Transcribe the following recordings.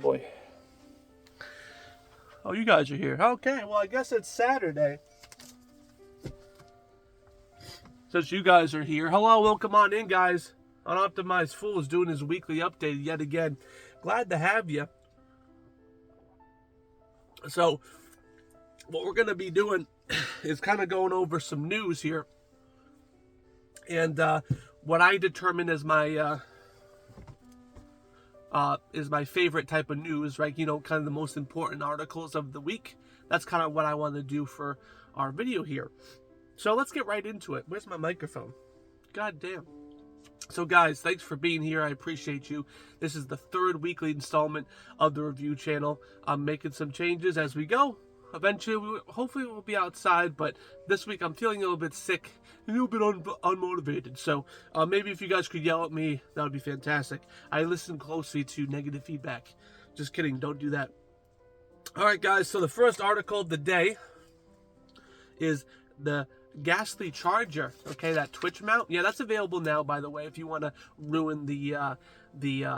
boy. Oh, you guys are here. Okay, well, I guess it's Saturday. Since you guys are here. Hello, welcome on in, guys. Unoptimized Fool is doing his weekly update yet again. Glad to have you. So, what we're going to be doing is kind of going over some news here. And what I determine as my favorite type of news, right? You know, kind of the most important articles of the week. That's kind of what I want to do for our video here. So let's get right into it. Where's my microphone? God damn. So guys, thanks for being here. I appreciate you. This is the third weekly installment of the review channel. I'm making some changes as we go. Eventually, hopefully we'll be outside, but this week I'm feeling a little bit sick, a little bit unmotivated. So maybe if you guys could yell at me, that would be fantastic. I listen closely to negative feedback. Just kidding, don't do that. All right, guys, so the first article of the day is the Ghastly Charger. Okay, that Twitch mount. Yeah, that's available now, by the way, if you want to ruin the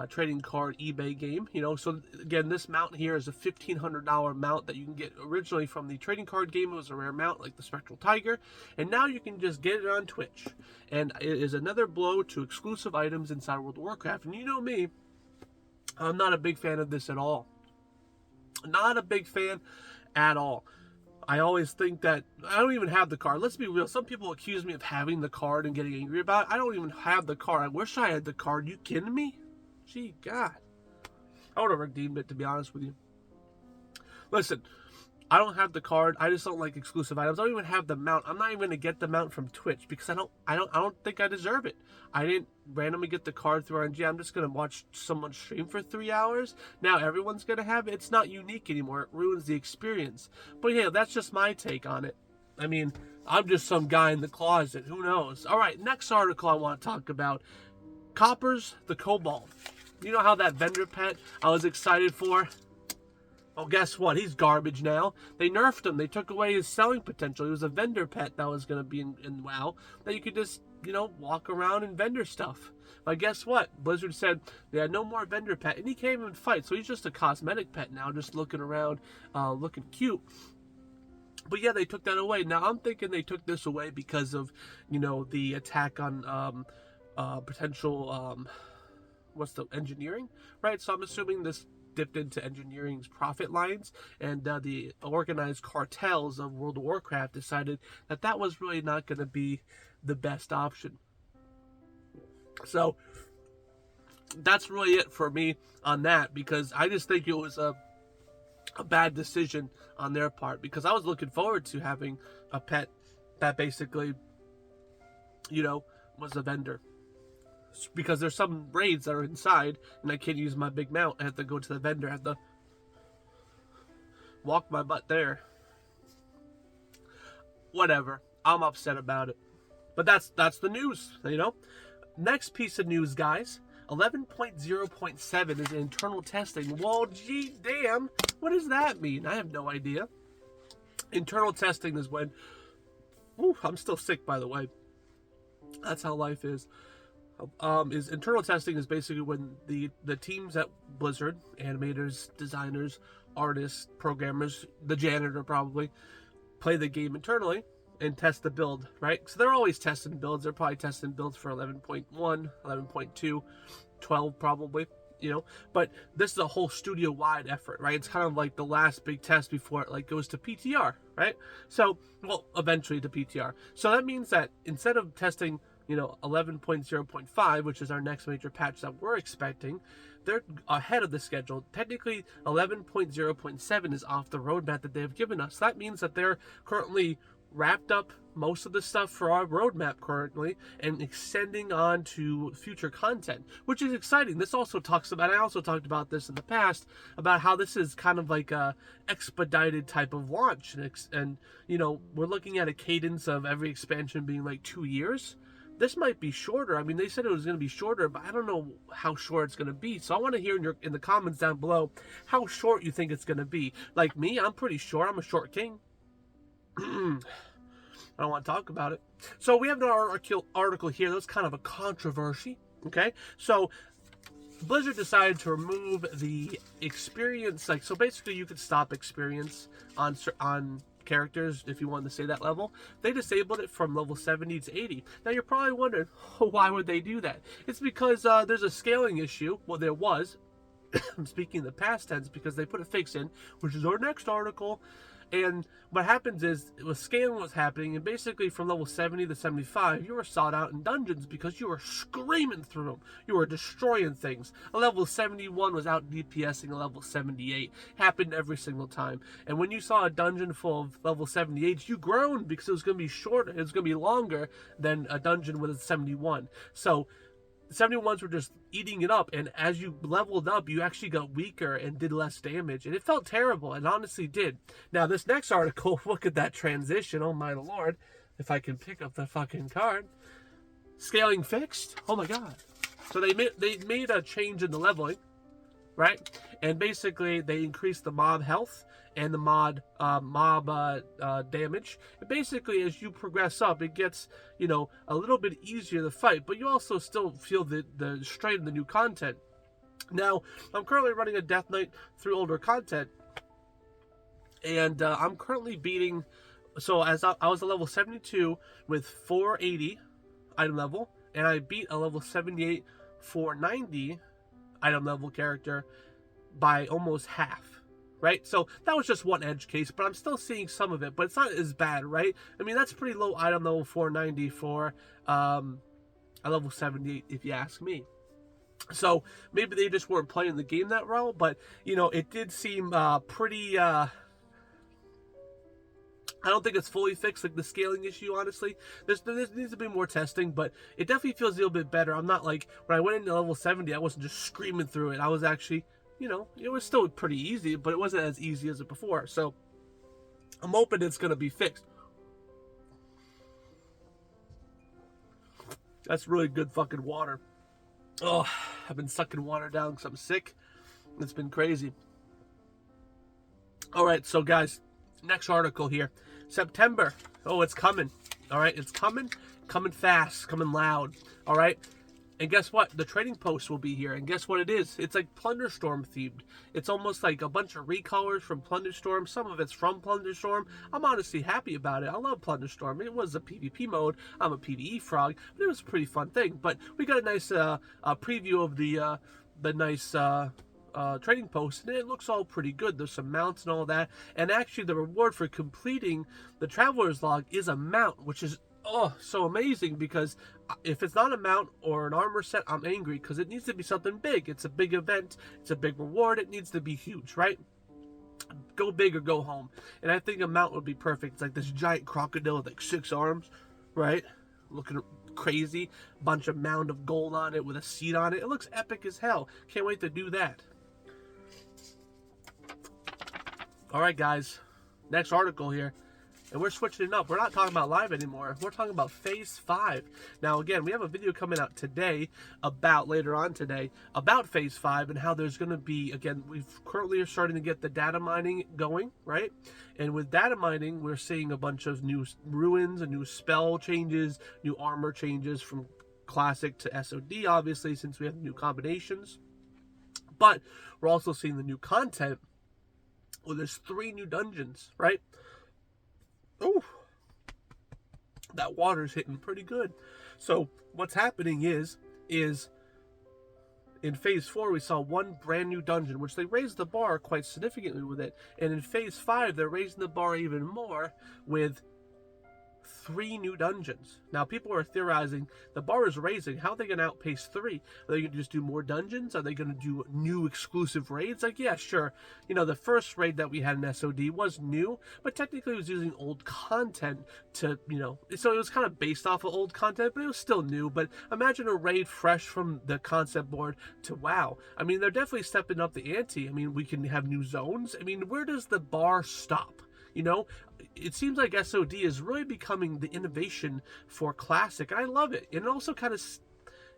trading card eBay game. You know, so again, this mount here is a $1,500 mount that you can get originally from the trading card game. It was a rare mount like the Spectral Tiger, and now you can just get it on Twitch. And it is another blow to exclusive items inside World of Warcraft. And you know me, I'm not a big fan of this at all. Not a big fan at all. I always think that I don't even have the card. Let's be real. Some people accuse me of having the card and getting angry about it. I don't even have the card. I wish I had the card. You kidding me? Gee, God. I would have redeemed it, to be honest with you. Listen, I don't have the card. I just don't like exclusive items. I don't even have the mount. I'm not even going to get the mount from Twitch because I don't think I deserve it. I didn't randomly get the card through RNG. I'm just going to watch someone stream for 3 hours. Now everyone's going to have it. It's not unique anymore. It ruins the experience. But yeah, that's just my take on it. I mean, I'm just some guy in the closet. Who knows? All right, next article I want to talk about. Coppers, the Kobold. You know how that vendor pet I was excited for? Well, guess what? He's garbage now. They nerfed him. They took away his selling potential. He was a vendor pet that was going to be in WoW that you could just, you know, walk around and vendor stuff. But guess what? Blizzard said they had no more vendor pet, and he can't even fight. So he's just a cosmetic pet now, just looking around, looking cute. But yeah, they took that away. Now, I'm thinking they took this away because of, you know, the attack on potential, engineering, right? So I'm assuming this dipped into engineering's profit lines, and the organized cartels of World of Warcraft decided that that was really not going to be the best option. So that's really it for me on that, because I just think it was a bad decision on their part, because I was looking forward to having a pet that basically, you know, was a vendor. Because there's some raids that are inside, and I can't use my big mount. I have to go to the vendor. I have to walk my butt there. Whatever. I'm upset about it. But that's the news, you know? Next piece of news, guys. 11.0.7 is internal testing. Well, gee damn. What does that mean? I have no idea. Internal testing is when... Ooh, I'm still sick, by the way. That's how life is. Internal testing is basically when the teams at Blizzard, animators, designers, artists, programmers, the janitor probably, play the game internally and test the build, right? So they're always testing builds. They're probably testing builds for 11.1, 11.2, 12 probably, you know. But this is a whole studio-wide effort, right? It's kind of like the last big test before it like goes to PTR, right? So, well, eventually to PTR. So that means that instead of testing, you know, 11.0.5, which is our next major patch that we're expecting, they're ahead of the schedule. Technically, 11.0.7 is off the roadmap that they've given us. That means that they're currently wrapped up most of the stuff for our roadmap currently and extending on to future content, which is exciting. This also talks about, I also talked about this in the past, about how this is kind of like a expedited type of launch. And you know, we're looking at a cadence of every expansion being like 2 years. This might be shorter. I mean, they said it was going to be shorter, but I don't know how short it's going to be. So I want to hear in the comments down below how short you think it's going to be. Like me, I'm pretty short. I'm a short king. I don't want to talk about it. So we have an article here that's kind of a controversy. Okay, so Blizzard decided to remove the experience, like, so basically you could stop experience on characters if you wanted to say that level. They disabled it from level 70 to 80. Now you're probably wondering, why would they do that? It's because there's a scaling issue. Well, there was. I'm speaking in the past tense because they put a fix in, which is our next article. And what happens is, scaling was happening, and basically from level 70 to 75, you were sought out in dungeons because you were screaming through them. You were destroying things. A level 71 was out DPSing a level 78. Happened every single time. And when you saw a dungeon full of level 78, you groaned because it was going to be shorter. It was going to be longer than a dungeon with a 71. So the 71s were just eating it up, and as you leveled up, you actually got weaker and did less damage, and it felt terrible, and honestly did. Now, this next article, look at that transition, oh my lord, if I can pick up the fucking card. Scaling fixed? Oh my god. So they made a change in the leveling, right? And basically, they increased the mob health and the mob damage. And basically, as you progress up, it gets, you know, a little bit easier to fight, but you also still feel the strain of the new content. Now, I'm currently running a Death Knight through older content, and I'm currently beating. So as I was a level 72 with 480 item level, and I beat a level 78 490 item level character by almost half, right? So that was just one edge case, but I'm still seeing some of it, but it's not as bad, right? I mean, that's pretty low item level 490 for a level 78, if you ask me. So maybe they just weren't playing the game that well, but, you know, it did seem pretty... I don't think it's fully fixed, like the scaling issue, honestly. There needs to be more testing, but it definitely feels a little bit better. I'm not like, when I went into level 70, I wasn't just screaming through it. I was actually, you know, it was still pretty easy, but it wasn't as easy as it before. So I'm hoping it's going to be fixed. That's really good fucking water. Oh, I've been sucking water down because I'm sick. It's been crazy. All right, so guys, next article here. September. Oh, it's coming. All right, it's coming fast, coming loud. All right, and guess what? The trading post will be here, and guess what it is? It's like Plunderstorm themed. It's almost like a bunch of recolors from Plunderstorm. Some of it's from Plunderstorm. I'm honestly happy about it. I love Plunderstorm. It was a PvP mode. I'm a PvE frog, but it was a pretty fun thing. But we got a nice preview of the nice trading post, and it looks all pretty good. There's some mounts and all that, and actually the reward for completing the Traveler's Log is a mount, which is so amazing, because if it's not a mount or an armor set, I'm angry, because it needs to be something big. It's a big event, it's a big reward, it needs to be huge, right? Go big or go home. And I think a mount would be perfect. It's like this giant crocodile with like 6 arms, right? Looking crazy, bunch of mound of gold on it with a seat on it. It looks epic as hell. Can't wait to do that. Alright guys, next article here, and we're switching it up. We're not talking about live anymore. We're talking about Phase 5. Now again, we have a video coming out today, later on today, about Phase 5 and how there's going to be, again, we've currently are starting to get the data mining going, right? And with data mining, we're seeing a bunch of new ruins and new spell changes, new armor changes from Classic to SOD, obviously, since we have new combinations. But we're also seeing the new content. Well, there's 3 new dungeons, right? Oh, that water's hitting pretty good. So what's happening is in Phase 4, we saw 1 brand new dungeon, which they raised the bar quite significantly with it. And in Phase 5, they're raising the bar even more with 3 new dungeons. Now, people are theorizing the bar is raising. How are they going to outpace 3? Are they going to just do more dungeons? Are they going to do new exclusive raids? Like, yeah, sure. You know, the first raid that we had in SOD was new, but technically it was using old content to, you know, so it was kind of based off of old content, but it was still new. But imagine a raid fresh from the concept board to WoW. I mean, they're definitely stepping up the ante. I mean, we can have new zones. I mean, where does the bar stop? You know, it seems like SOD is really becoming the innovation for Classic, and I love it. And it also kind of,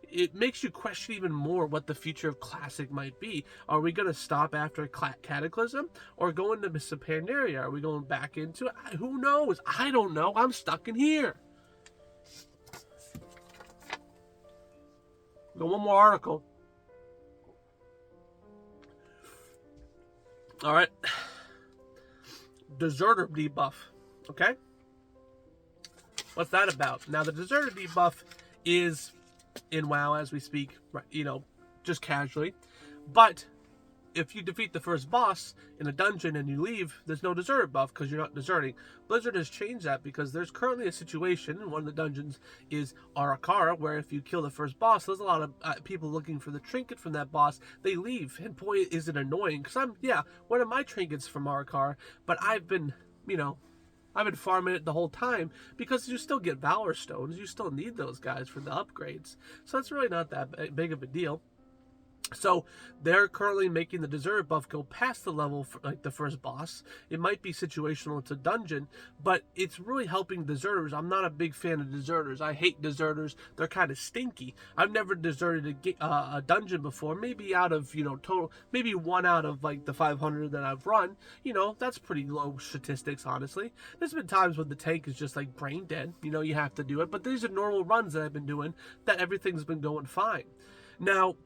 it makes you question even more what the future of Classic might be. Are we going to stop after Cataclysm, or go into Mists of Pandaria? Are we going back into it? Who knows? I don't know. I'm stuck in here. Got one more article. All right. Deserter debuff. Okay? What's that about? Now, the deserter debuff is in WoW as we speak, you know, just casually. But if you defeat the first boss in a dungeon and you leave, there's no deserter buff because you're not deserting. Blizzard has changed that because there's currently a situation, and one of the dungeons is Arakara, where if you kill the first boss, there's a lot of people looking for the trinket from that boss. They leave, and boy, is it annoying. Because one of my trinkets from Arakara, but I've been, I've been farming it the whole time because you still get Valor Stones. You still need those guys for the upgrades. So it's really not that big of a deal. So they're currently making the deserter buff go past the level for like the first boss. It might be situational, it's a dungeon, but it's really helping deserters. I'm not a big fan of deserters. I hate deserters. They're kind of stinky. I've never deserted a dungeon before. Maybe out of, total, maybe 1 out of like the 500 that I've run. That's pretty low statistics, honestly. There's been times when the tank is just like brain dead. You have to do it. But these are normal runs that I've been doing that everything's been going fine. Now,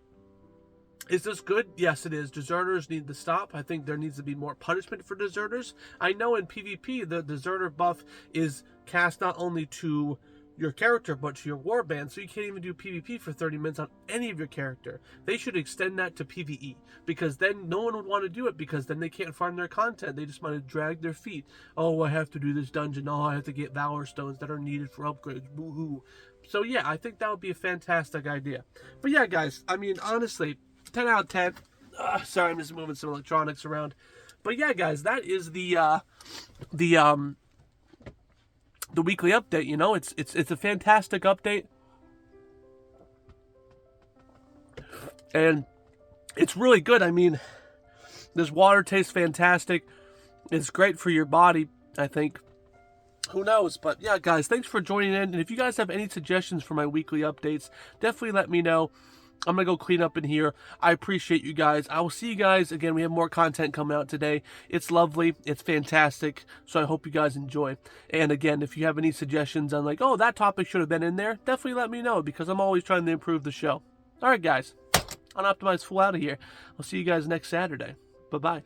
is this good? Yes, it is. Deserters need to stop. I think there needs to be more punishment for deserters. I know in PvP, the deserter buff is cast not only to your character, but to your warband, so you can't even do PvP for 30 minutes on any of your character. They should extend that to PvE, because then no one would want to do it, because then they can't farm their content. They just want to drag their feet. Oh, I have to do this dungeon. Oh, I have to get Valor Stones that are needed for upgrades. Boo-hoo. So yeah, I think that would be a fantastic idea. But yeah, guys, I mean, honestly, 10 out of 10. Sorry, I'm just moving some electronics around. But yeah, guys, that is the weekly update. It's a fantastic update, and it's really good. I mean, this water tastes fantastic. It's great for your body, I think. Who knows? But yeah, guys, thanks for joining in. And if you guys have any suggestions for my weekly updates, definitely let me know. I'm going to go clean up in here. I appreciate you guys. I will see you guys again. We have more content coming out today. It's lovely. It's fantastic. So I hope you guys enjoy. And again, if you have any suggestions on like, oh, that topic should have been in there, definitely let me know, because I'm always trying to improve the show. All right, guys. Unoptimized Fool out of here. I'll see you guys next Saturday. Bye-bye.